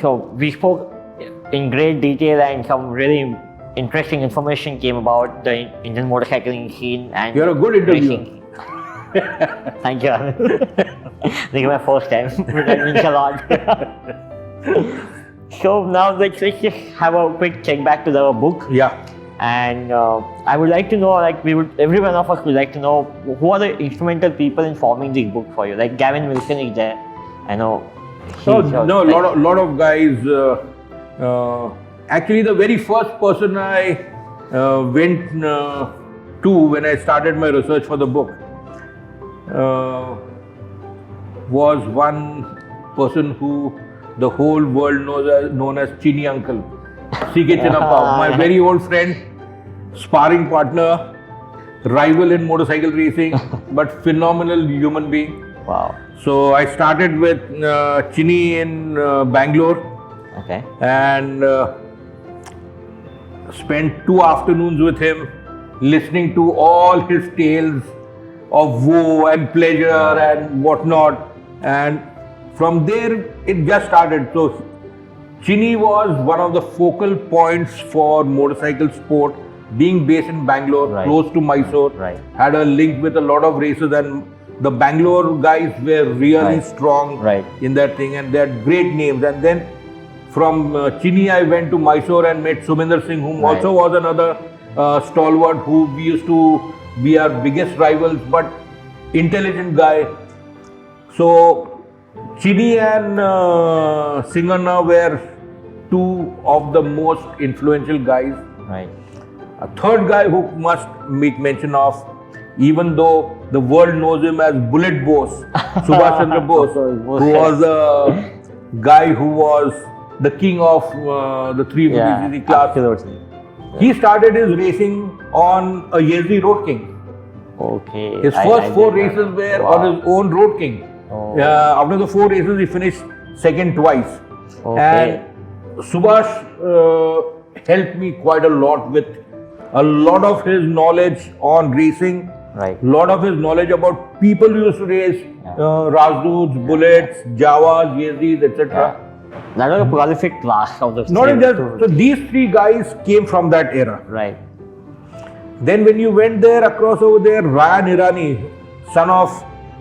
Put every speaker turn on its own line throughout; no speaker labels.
So we spoke in great detail, and some really interesting information came about the Indian motorcycling scene and
You're a good interviewer.
racing. Thank you. This is my first time. That means a lot. So now let's just have a quick check back to the book.
Yeah.
And I would like to know, every one of us would like to know who are the instrumental people in forming this book for you. Like Gavin Wilson is there. I know.
No, lot of guys. Actually, the very first person I went to when I started my research for the book was one person who the whole world known as Chini Uncle, C.K. Chinnappa, my very old friend, sparring partner, rival in motorcycle racing, but phenomenal human being.
Wow.
So I started with Chini in Bangalore.
Okay.
And spent 2 afternoons with him, listening to all his tales of woe and pleasure and whatnot. And from there, it just started. So Chini was one of the focal points for motorcycle sport, being based in Bangalore,
Right.
close to Mysore,
Right.
had a link with a lot of races, and the Bangalore guys were really
Right.
strong
Right.
in that thing, and they had great names. And then from Chini, I went to Mysore and met Suminder Singh, whom
Right.
also was another stalwart who we used to be our biggest rivals, but intelligent guy. So Chini and Singhana were 2 of the most influential guys.
Right.
A third guy who must make mention of, even though the world knows him as Bullet Bose, Subhash Chandra Bose, who was a guy who was the king of the 350cc class.
Absolutely.
He started his racing on a Yeezy Road King.
Okay.
His first 4 races were on his own Road King.
Oh.
After the 4 races, he finished second twice.
Okay.
And Subhash helped me quite a lot with a lot of his knowledge on racing.
Right.
Lot of his knowledge about people who used to race, Rajdoots, Bullets, Jawas, Yeezys, etc.
That was a prolific class of the
Not only that,
scene.
so these 3 guys came from that era.
Right.
Then when you went there, across over there, Ryan Irani, son of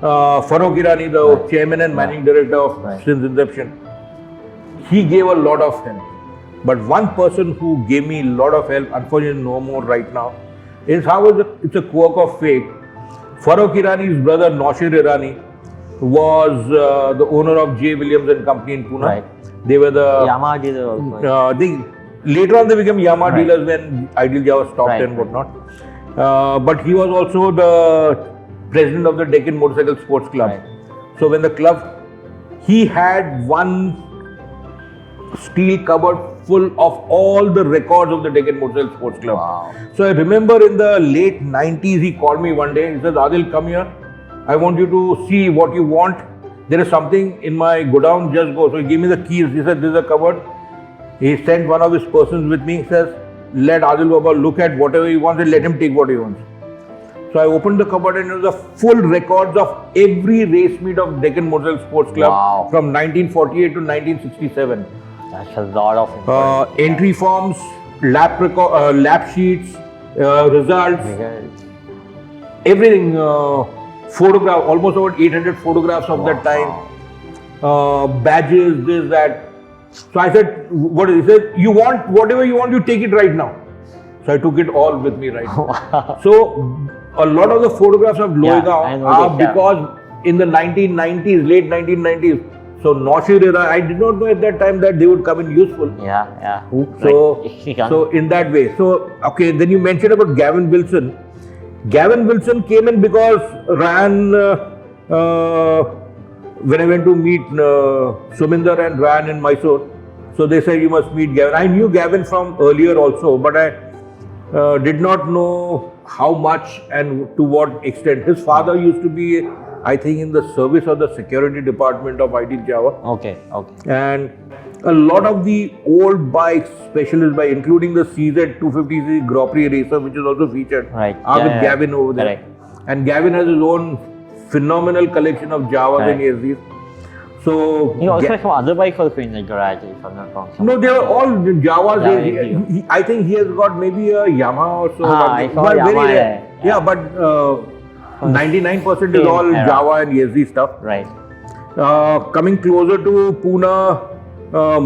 Farokh Irani, the chairman and managing director of since inception, he gave a lot of help. But one person who gave me a lot of help, unfortunately no more right now, is how it's a quirk of fate. Farokh Irani's brother Naushir Irani was the owner of J. Williams and Company in Pune.
Right.
They were the
Yamaha dealer also.
later on they became Yamaha
Right.
dealers when Ideal Java stopped
Right,
and whatnot. But he was also the president of the Deccan Motorcycle Sports Club.
Right.
So when the club, he had one steel cupboard full of all the records of the Deccan Motorcycle Sports Club.
Wow.
So I remember in the late 90s, he called me one day. He says, Adil, come here. I want you to see what you want. There is something in my godown, just go. So he gave me the keys. He said, this is a cupboard. He sent one of his persons with me. He says, let Adil Baba look at whatever he wants and let him take what he wants. So I opened the cupboard and it was a full records of every race meet of Deccan Motorcycle Sports Club
Wow.
from 1948 to 1967.
That's a lot of information.
Entry forms, lap sheets, results, everything. Photograph, almost about 800 photographs of that time. Badges, this, that. So I said, what is it? He said, you want whatever you want, you take it right now. So I took it all with me right now. So a lot of the photographs of Loigaon are because in the 1990s, late 1990s, so Naushir era, I did not know at that time that they would come in useful.
Yeah.
So in that way. So, okay, then you mentioned about Gavin Wilson. Gavin Wilson came in because Ryan, when I went to meet Suminder and Ryan in Mysore, so they said you must meet Gavin. I knew Gavin from earlier also, but I did not know how much and to what extent. His father used to be, I think, in the service of the security department of Ideal Java.
Okay.
And a lot of the old bikes, specialist bikes, including the CZ 250cc Grand Prix Racer, which is also featured, are with Gavin over there.
Correct.
And Gavin has his own phenomenal collection of Javas and Yeezys. So
He also has some other bikes also in the garage, if I'm not wrong.
no, they were all Jawas.
Java
I think he has got maybe a Yamaha or so.
I saw
but
Yamaha
very rare.
there.
Yeah, but 99% is all
era.
Java and Yazdi stuff.
Right.
Coming closer to Pune,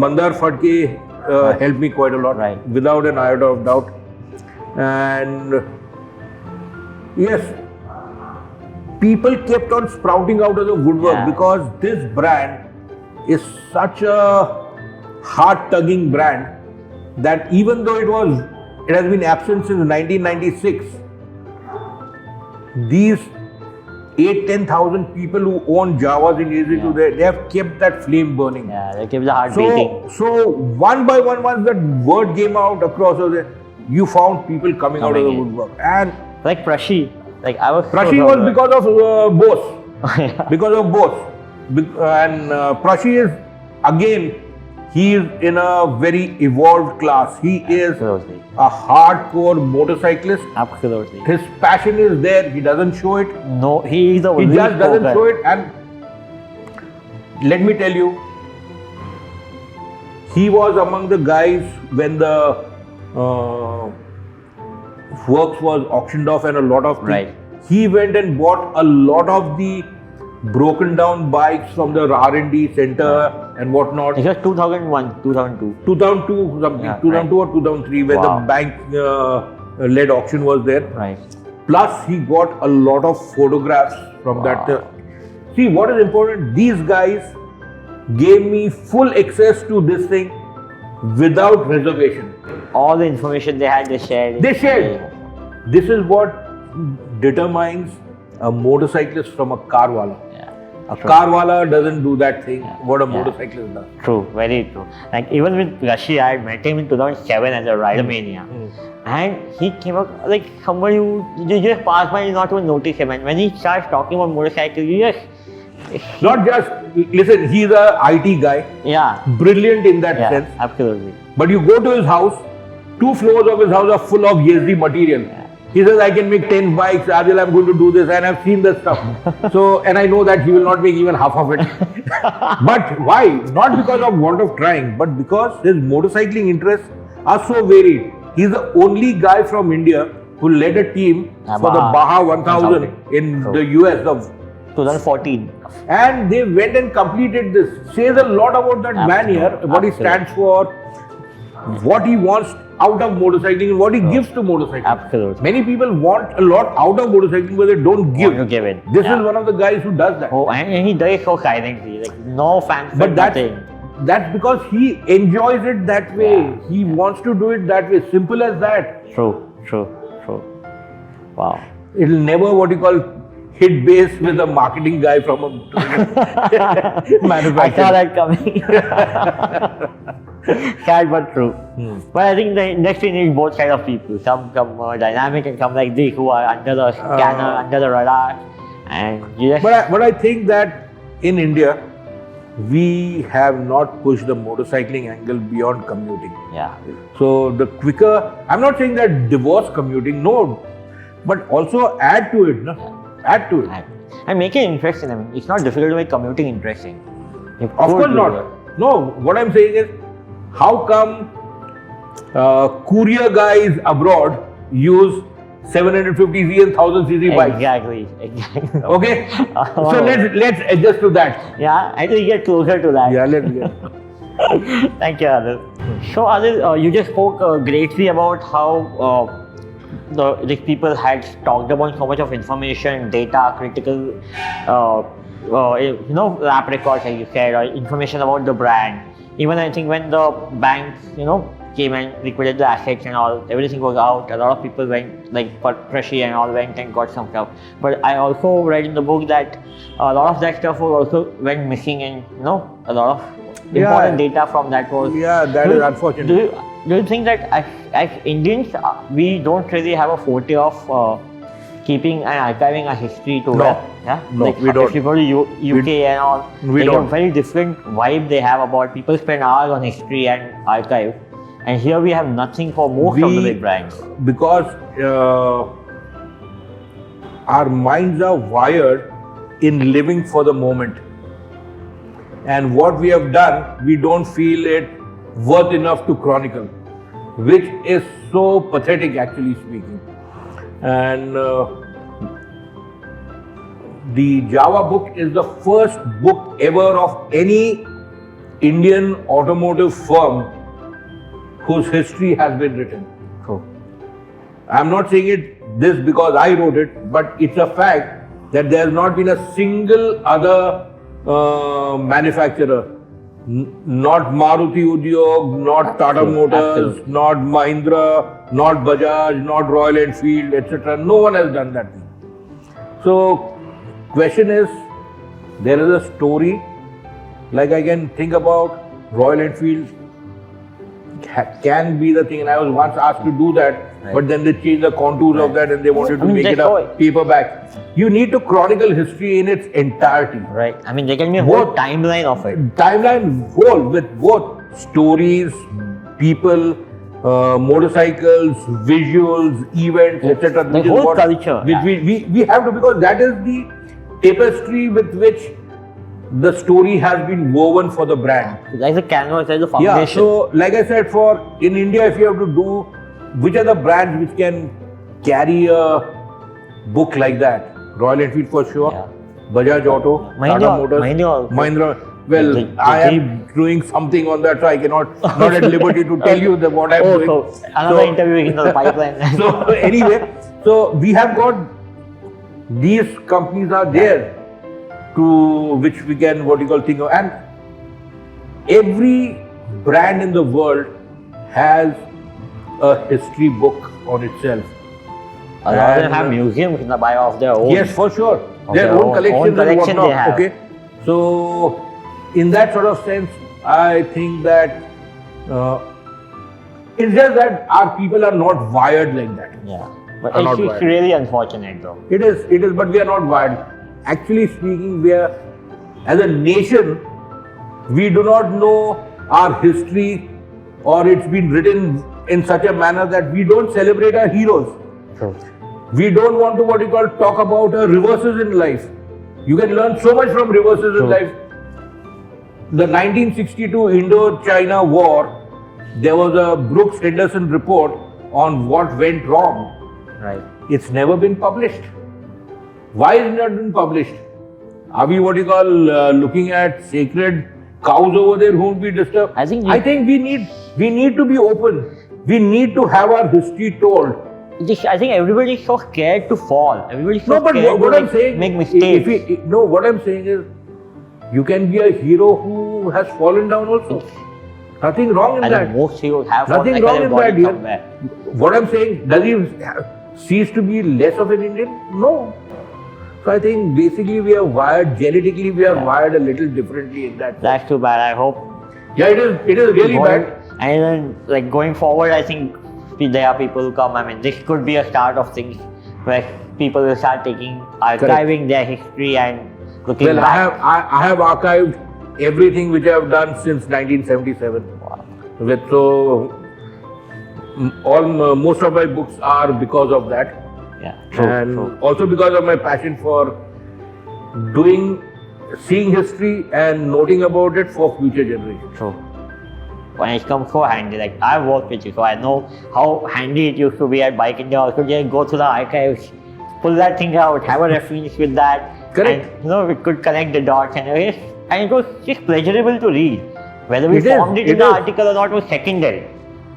Mandar Phadke helped me quite a lot,
Right.
without an iota of doubt. And yes, people kept on sprouting out of the woodwork
Yeah.
because this brand is such a heart-tugging brand that even though it has been absent since 1996, these 8-10,000 people who own Javas in Easy
Yeah.
they have kept that flame burning.
Yeah, they keep the heart beating.
So one by one, once that word came out across, you found people coming out of the
Coming in.
woodwork. And
Like Prashi. Like I was.
Prashi was because of Bose.
yeah.
Because of Bose. And Prashi is, again, he is in a very evolved class. He is
Absolutely.
a hardcore motorcyclist.
Absolutely.
His passion is there. He doesn't show it.
No, he is the
He
only
just doesn't
spoken.
show it. And let me tell you, he was among the guys when the works was auctioned off and a lot of things.
Right.
He went and bought a lot of the broken down bikes from the R&D center and whatnot.
It was 2001, 2002.
2002 something,
Yeah,
2002 or 2003 when
Wow.
the bank led auction was there.
Right.
Plus, he got a lot of photographs from that.
Wow.
See, what is important? These guys gave me full access to this thing without reservation.
All the information they had, they shared.
They shared. This is what determines a motorcyclist from a car wala.
Yeah.
A
True.
car wala doesn't do that thing what a
Yeah.
motorcyclist does.
True, very true. Like even with Rashi, I had met him in 2007 at the Rider Mania. And he came up like somebody who you just pass by and not even notice him. And when he starts talking about motorcycles, you just
Not just, listen, he's a IT guy,
yeah,
brilliant in that
yeah,
sense.
absolutely.
But you go to his house, 2 floors of his house are full of Yazdi material. He says, I can make 10 bikes, Adil, I'm going to do this, and I've seen the stuff. So, and I know that he will not make even half of it. But why? Not because of want of trying, but because his motorcycling interests are so varied. He's the only guy from India who led a team for the Baja 1000 in
True.
the US of
2014.
and they went and completed this. Says a lot about that man here, what he stands for, what he wants out of motorcycling and what he gives to motorcycling.
Absolutely.
Many people want a lot out of motorcycling but they don't give.
Want to give it.
This
Yeah.
is one of the guys who does that.
Oh, and he does it so silently, like no fanfare,
But
nothing.
that's because he enjoys it that way.
Yeah.
He wants to do it that way. Simple as that.
True. Wow.
It'll never what you call hit base with a marketing guy from a manufacturer.
I saw that coming. Sad but true. But I think the industry needs both kinds of people. Some more dynamic and some like this who are under the scanner, under the radar. And you just
But I think that in India, we have not pushed the motorcycling angle beyond commuting.
yeah.
So the quicker, I'm not saying that divorce commuting, no, but also add to it, no? Add to it.
And make it interesting. I mean, it's not difficult to make commuting interesting. You
Of
could
course
do
not.
it.
No, what I'm saying is, how come courier guys abroad use 750cc and 1000cc bikes?
Exactly.
Okay, so let's adjust to that.
Yeah, I think we get closer to that.
Yeah, let's get.
Thank you, Adil. So, Adil, you just spoke greatly about how the people had talked about so much of information, data, critical, lap records, like you said, or information about the brand. Even I think when the banks, came and liquidated the assets and all, everything was out. A lot of people went, like Prashi and all, went and got some stuff. But I also read in the book that a lot of that stuff was also went missing, and a lot of important data from that was.
Yeah, that is unfortunate.
Do you think that as Indians, we don't really have a forte of keeping and archiving our history to
No.
Yeah?
No,
Like,
we don't.
If you go to UK and all,
we
like
don't.
a very different vibe they have about people spend hours on history and archive. And here we have nothing for most of the big brands.
Because our minds are wired in living for the moment. and what we have done, we don't feel it worth enough to chronicle, which is so pathetic, actually speaking. And the Java book is the first book ever of any Indian automotive firm whose history has been written.
True.
I'm not saying this because I wrote it, but it's a fact that there has not been a single other manufacturer, not Maruti Udyog, not Tata Motors,
Absolutely.
not Mahindra, not Bajaj, not Royal Enfield, etc. No one has done that thing. So, question is, there is a story, like I can think about Royal Enfield can be the thing, and I was once asked to do that,
Right.
but then they changed the contours of that and they wanted to make it
that's
a
why-
paperback. You need to chronicle history in its entirety.
Right. I mean, there can be a whole
What-
timeline of it.
Timeline whole with both stories, people, motorcycles, visuals, events, etc.
The
which is
whole
what-
culture,
Which
yeah.
we have to, because that is the tapestry with which the story has been woven for the brand.
There's a canvas, there's a
Yeah,
foundation.
so like I said, in India, if you have to do, which are the brands which can carry a book like that? Royal Enfield for sure,
Yeah.
Bajaj Auto, Tata
Mahindra-
Motors,
Mahindra also.
Mahindra. Well,
The-
I
the
am doing something on that, so I cannot not at liberty to tell you what I'm doing.
So another interview in the pipeline.
So anyway, so we have got these companies are there to which we can think of, and every brand in the world has a history book on itself.
A lot of them
And,
have museums in the bio of their own.
Yes, for sure.
Of
Their
their
own
own
collections and
collection they
whatnot.
have.
Okay. So, in that sort of sense, I think that it's just that our people are not wired like that.
Yeah. But
Are not
it's
wired.
really unfortunate though.
It is, but we are not wired. Actually speaking, we are, as a nation, we do not know our history, or it's been written in such a manner that we don't celebrate our heroes.
True.
We don't want to talk about our reverses in life. You can learn so much from reverses in
True.
life. The 1962 Indo-China War, there was a Brooks Henderson report on what went wrong.
Right.
It's never been published. Why is it not been published? Are we looking at sacred cows over there who won't be disturbed?
I think
we need to be open. We need to have our history told.
I think everybody's so scared to fall. Everybody's so
No, but
scared
what
to
I'm saying,
make mistakes.
what I'm saying is, you can be a hero who has fallen down also. Nothing wrong in
and
that.
most heroes have
Nothing
fallen,
wrong
like
in
their
that,
body
dear.
somewhere.
What I'm saying, does he cease to be less of an Indian? No. So I think basically we are wired, genetically we are wired a little differently in that.
That's too bad. I hope.
Yeah, it is really bad.
And then, going forward, I think there are people who come. I mean, this could be a start of things where people will start archiving their history and looking
Well,
back.
I have archived everything which I have done since 1977.
Wow.
Most of my books are because of that.
Yeah.
And also because of my passion for seeing history and noting about it for future generations.
True. When it comes so handy, like I've worked with you, so I know how handy it used to be at Bike India. Also, just go to the archives, pull that thing out, have a reference with that.
Correct.
And we could connect the dots and it was just pleasurable to read. Whether we
It is,
formed it in
it
the
is.
article or not was secondary.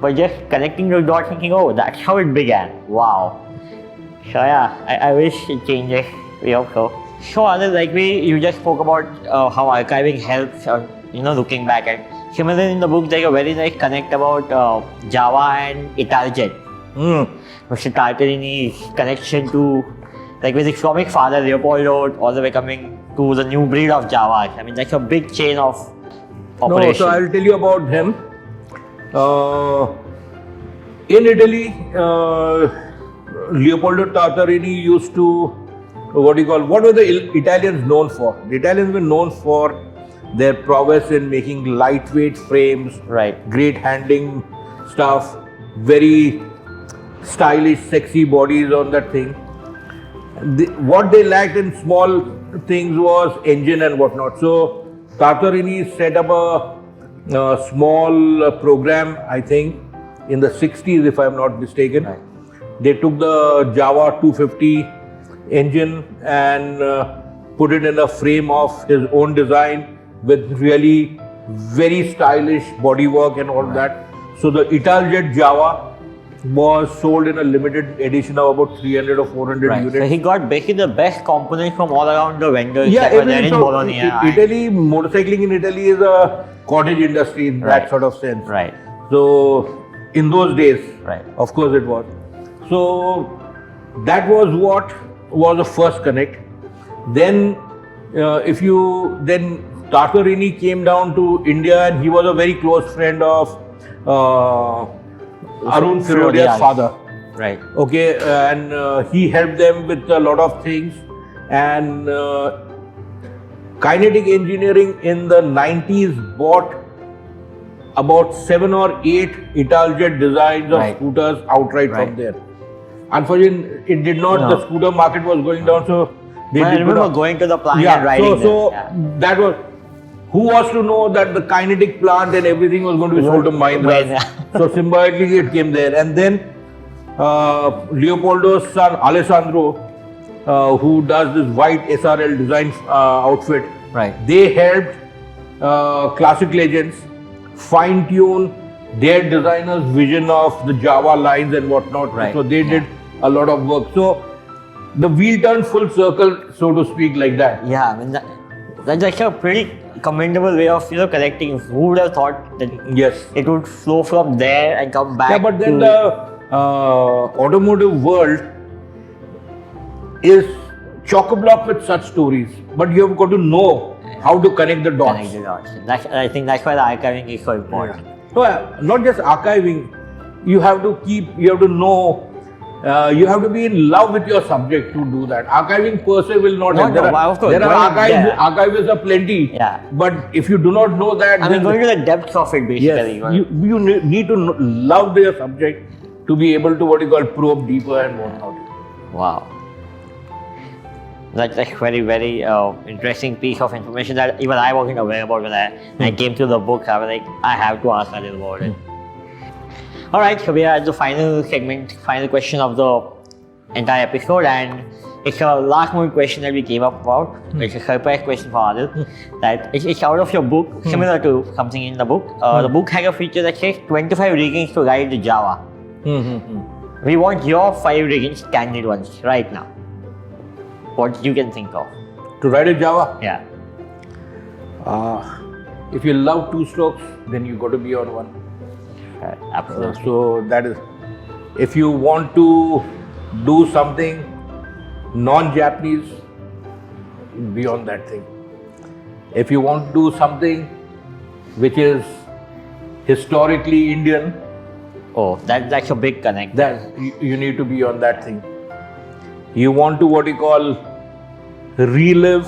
But just connecting those dots, thinking, oh, that's how it began. Wow. So yeah, I wish it changes. We hope so. So Anil, you just spoke about how archiving helps, looking back at. Similarly, in the book, there's a very nice connect about Java and Italjet. Mr. Tartarini's connection to, with his comic father, Leopoldo, all the way coming to the new breed of Java. I mean, that's a big chain of operation.
No, so I'll tell you about him. In Italy, Leopoldo Tartarini used to, what were the Italians known for? The Italians were known for their prowess in making lightweight frames,
Right.
great handling stuff, very stylish, sexy bodies on that thing. What they lacked in small things was engine and whatnot. So Tartarini set up a small program, I think, in the 60s, if I'm not mistaken.
Right.
They took the Java 250 engine and put it in a frame of his own design with really very stylish bodywork and all that. So the Italjet Java was sold in a limited edition of about 300 or 400
Right.
units.
So he got basically the best components from all around the vendors
Yeah,
that were there in
so
Bologna.
Italy, motorcycling in Italy is a cottage industry in
Right.
that sort of sense.
Right.
So in those days,
Right.
of course it was. So that was what was the first connect. Then then Tartarini came down to India and he was a very close friend of Arun Firodia's father.
Right.
Okay, and he helped them with a lot of things. And Kinetic Engineering in the 90s bought about 7 or 8 Italjet designs of
Right.
scooters outright
Right.
from there. Unfortunately, it did not.
No.
The scooter market was going down, so they
But I
did
remember
not.
going to the plant
Yeah,
and riding
so
there.
that was. Who was to know that the Kinetic plant and everything was going to be sold to Mahindra?
Mahindra.
So symbiotically it came there, and then Leopoldo's son Alessandro, who does this white SRL design outfit,
Right.
they helped Classic Legends fine-tune their designer's vision of the Java lines and whatnot.
Right.
So they did a lot of work. So the wheel turned full circle, so to speak, like that.
Yeah, I mean that's like a pretty commendable way of collecting. Who would have thought that
Yes.
it would flow from there and come back?
Yeah, but then
to
the automotive world is chock-a-block with such stories. But you have got to know how to connect the dots.
connect the dots. I think that's why the archiving is so important.
So not just archiving, you have to know. You have to be in love with your subject to do that. Archiving per se will not help.
No, of course.
There are
Going- yeah.
archivists are plenty.
Yeah.
But if you do not know that,
I mean, going to the depths of it basically.
yes, you need to love their subject to be able to what you call probe deeper and whatnot.
Wow. That's a very, very interesting piece of information that even I wasn't aware about when I came to the book. I was like, I have to ask Anil about it. All right, so we are at the final segment, final question of the entire episode, and it's a last moment question that we came up about. It's a surprise question for Anil. That it's out of your book, similar to something in the book. The book has a feature that says 25 reasons to ride the Java. We want your 5 reasons, candid ones, right now. What you can think of.
To ride a Java,
Yeah.
if you love two strokes, then you got to be on one.
Absolutely.
So that is, if you want to do something non-Japanese, be on that thing. If you want to do something which is historically Indian,
Oh, that's a big connect.
then you need to be on that thing. You want to what you call relive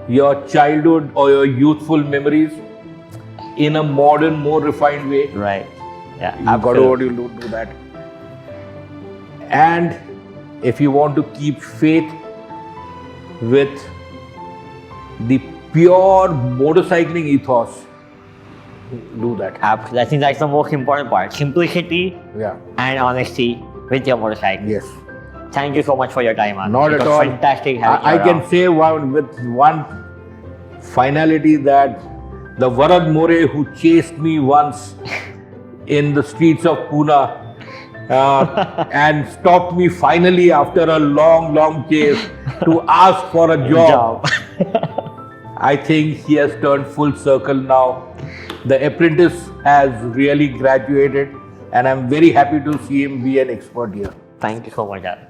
your childhood or your youthful memories in a modern, more refined way.
Right. Yeah.
You got to what you do that. And if you want to keep faith with the pure motorcycling ethos, do that.
Absolutely. I think that's the most important part. Simplicity
Yeah.
and honesty with your motorcycle.
Yes.
Thank you so much for your time, Anand.
Not
It
at
was
all.
Fantastic having
I
you
can
around.
say with one finality that the Varad More who chased me once in the streets of Pune and stopped me finally after a long chase to ask for a job. I think he has turned full circle now. The apprentice has really graduated and I'm very happy to see him be an expert here.
Thank you so much, Anand.